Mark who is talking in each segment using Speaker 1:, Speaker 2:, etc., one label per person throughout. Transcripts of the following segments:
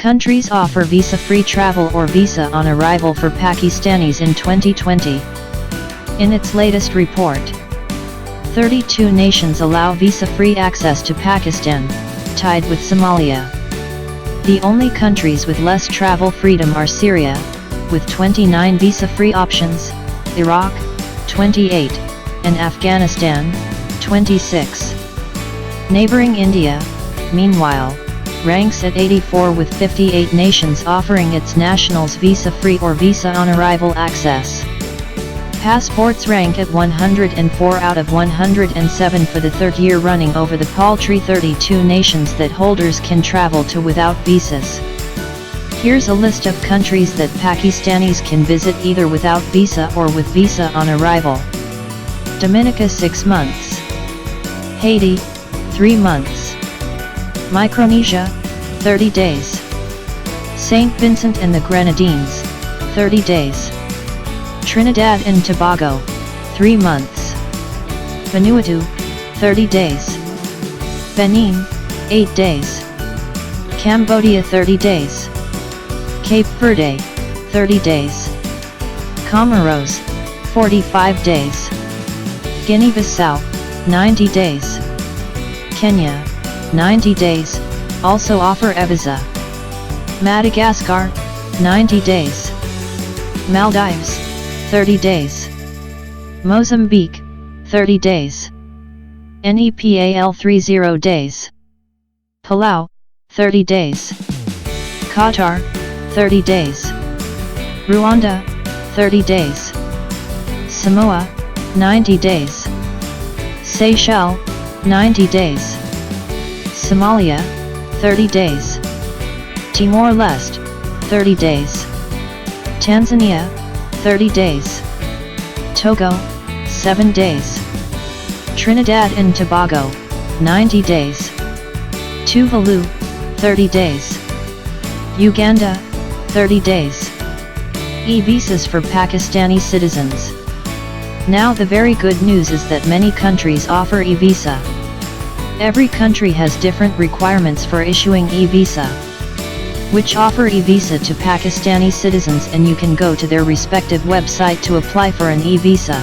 Speaker 1: countries offer visa-free travel or visa on arrival for Pakistanis in 2020. In its latest report, 32 nations allow visa-free access to Pakistan, tied with Somalia. The only countries with less travel freedom are Syria, with 29 visa-free options, Iraq, 28, and Afghanistan, 26. Neighboring India, meanwhile, ranks at 84 with 58 nations offering its nationals visa-free or visa-on-arrival access. Passports rank at 104 out of 107 for the third year running over the paltry 32 nations that holders can travel to without visas. Here's a list of countries that Pakistanis can visit either without visa or with visa on arrival. Dominica 6 months. Haiti, 3 months. Micronesia, 30 days. St. Vincent and the Grenadines, 30 days. Trinidad and Tobago, 3 months. Vanuatu, 30 days. Benin, 8 days. Cambodia 30 days. Cape Verde, 30 days. Comoros, 45 days. Guinea-Bissau, 90 days. Kenya, 90 days, also offer e-visa. Madagascar, 90 days. Maldives, 30 days. Mozambique, 30 days. Nepal 30 days. Palau, 30 days. Qatar, 30 days. Rwanda, 30 days. Samoa, 90 days. Seychelles, 90 days. Somalia, 30 days. Timor-Leste, 30 days. Tanzania, 30 days. Togo, 7 days. Trinidad and Tobago, 90 days. Tuvalu, 30 days. Uganda, 30 days. E-visas for Pakistani citizens. Now the very good news is that many countries offer e-visa. Every country has different requirements for issuing e-visa, which offer e-visa to Pakistani citizens, and you can go to their respective website to apply for an e-visa.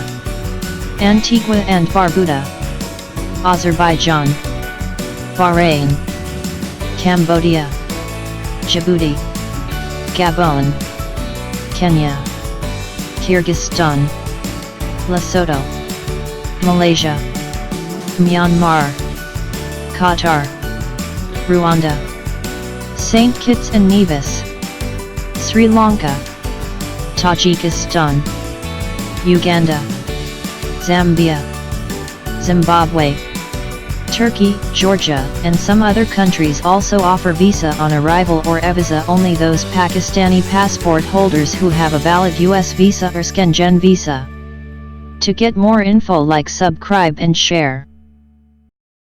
Speaker 1: Antigua and Barbuda, Azerbaijan, Bahrain, Cambodia, Djibouti, Gabon, Kenya, Kyrgyzstan, Lesotho, Malaysia, Myanmar, Qatar, Rwanda, St. Kitts and Nevis, Sri Lanka, Tajikistan, Uganda, Zambia, Zimbabwe, Turkey, Georgia, and some other countries also offer visa on arrival or e-visa only those Pakistani passport holders who have a valid US visa or Schengen visa. To get more info, like, subscribe and share.